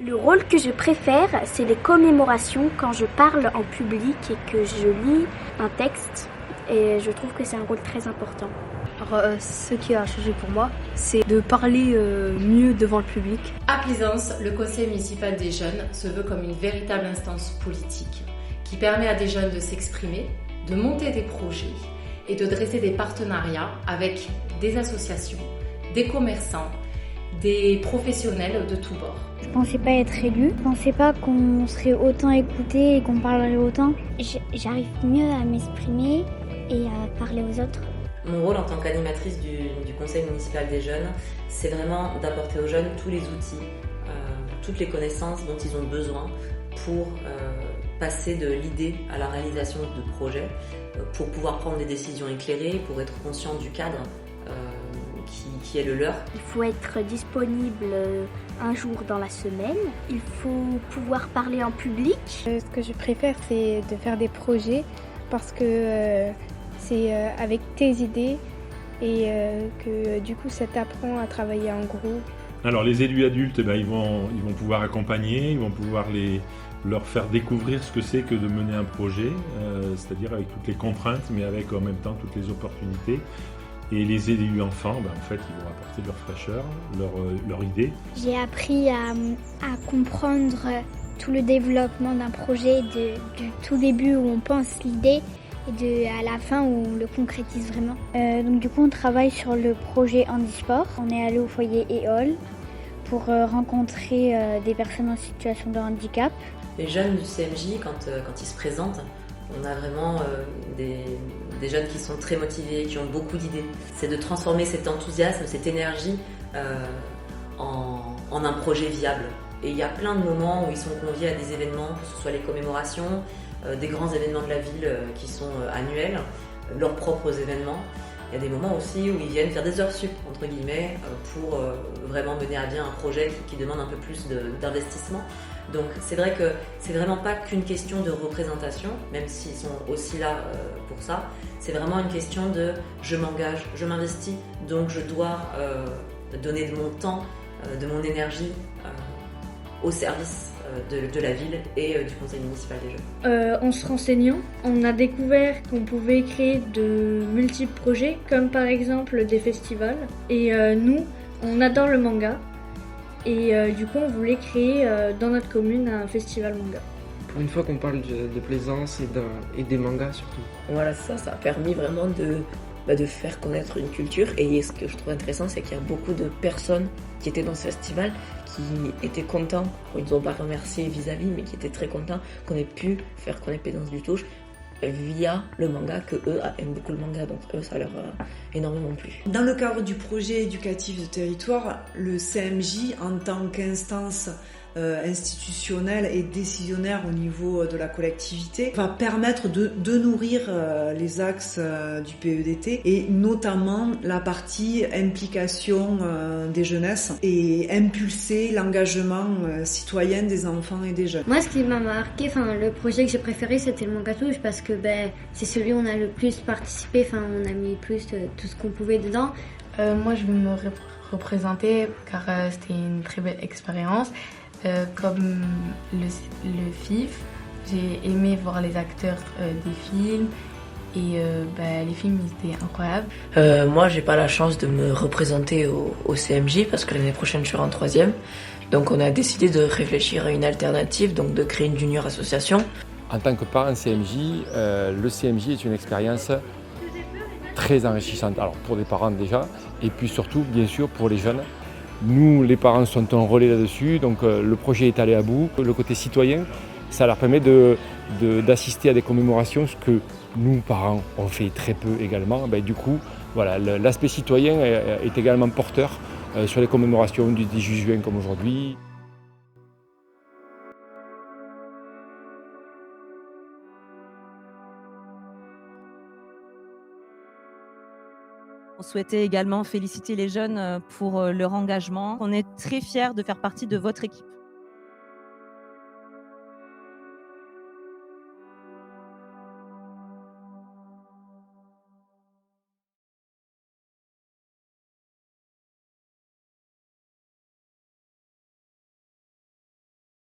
Le rôle que je préfère, c'est les commémorations quand je parle en public et que je lis un texte. Et je trouve que c'est un rôle très important. Alors, ce qui a changé pour moi, c'est de parler mieux devant le public. À Plaisance, le Conseil municipal des jeunes se veut comme une véritable instance politique qui permet à des jeunes de s'exprimer, de monter des projets et de dresser des partenariats avec des associations, des commerçants, des professionnels de tous bords. Je pensais pas être élue, je pensais pas qu'on serait autant écouté et qu'on parlerait autant. J'arrive mieux à m'exprimer et à parler aux autres. Mon rôle en tant qu'animatrice du Conseil municipal des jeunes, c'est vraiment d'apporter aux jeunes tous les outils, toutes les connaissances dont ils ont besoin pour passer de l'idée à la réalisation de projets, pour pouvoir prendre des décisions éclairées, pour être conscient du cadre qui est le leur. Il faut être disponible un jour dans la semaine. Il faut pouvoir parler en public. Ce que je préfère, c'est de faire des projets parce que c'est avec tes idées et que du coup ça t'apprend à travailler en groupe. Alors les élus adultes, ils vont pouvoir accompagner, ils vont pouvoir leur faire découvrir ce que c'est que de mener un projet, c'est-à-dire avec toutes les contraintes mais avec en même temps toutes les opportunités. Et les élus enfants, en fait, ils vont apporter leur fraîcheur, leur idée. J'ai appris à comprendre tout le développement d'un projet du tout début où on pense l'idée et à la fin où on le concrétise vraiment. Donc du coup, on travaille sur le projet handisport. On est allé au foyer EOL pour rencontrer des personnes en situation de handicap. Les jeunes du CMJ, quand ils se présentent, on a vraiment des jeunes qui sont très motivés, qui ont beaucoup d'idées. C'est de transformer cet enthousiasme, cette énergie en un projet viable. Et il y a plein de moments où ils sont conviés à des événements, que ce soit les commémorations, des grands événements de la ville qui sont annuels, leurs propres événements. Il y a des moments aussi où ils viennent faire des heures sup, entre guillemets, pour vraiment mener à bien un projet qui demande un peu plus d'investissement. Donc c'est vrai que c'est vraiment pas qu'une question de représentation, même s'ils sont aussi là pour ça. C'est vraiment une question de je m'engage, je m'investis, donc je dois donner de mon temps, de mon énergie au service de la ville et du conseil municipal des jeunes. En se renseignant, on a découvert qu'on pouvait créer de multiples projets, comme par exemple des festivals. Et nous, on adore le manga. Et du coup, on voulait créer dans notre commune un festival manga. Pour une fois qu'on parle de Plaisance et des mangas surtout. Voilà, ça a permis vraiment de faire connaître une culture. Et ce que je trouve intéressant, c'est qu'il y a beaucoup de personnes qui étaient dans ce festival qui étaient contents, ils nous ont pas remercié vis-à-vis, mais qui étaient très contents qu'on ait pu faire connaître Plaisance du Touche via le manga, que eux aiment beaucoup le manga, donc eux ça leur a énormément plu. Dans le cadre du projet éducatif de territoire, le CMJ en tant qu'instance institutionnelle et décisionnaire au niveau de la collectivité va permettre de nourrir les axes du PEDT et notamment la partie implication des jeunesses et impulser l'engagement citoyen des enfants et des jeunes. Moi, ce qui m'a marqué, le projet que j'ai préféré, c'était le manga touche parce que c'est celui où on a le plus participé, on a mis plus tout ce qu'on pouvait dedans. Moi, je vais me représenter car c'était une très belle expérience. Comme le FIF, j'ai aimé voir les acteurs des films et les films étaient incroyables. Moi, j'ai pas la chance de me représenter au CMJ parce que l'année prochaine je serai en 3e. Donc on a décidé de réfléchir à une alternative, donc de créer une junior association. En tant que parent CMJ, le CMJ est une expérience très enrichissante. Alors pour les parents déjà, et puis surtout bien sûr pour les jeunes. Nous, les parents, sont un relais là-dessus, donc le projet est allé à bout. Le côté citoyen, ça leur permet d'assister à des commémorations, ce que nous, parents, on fait très peu également. Du coup, voilà, l'aspect citoyen est également porteur sur les commémorations du 18 juin comme aujourd'hui. On souhaitait également féliciter les jeunes pour leur engagement. On est très fiers de faire partie de votre équipe.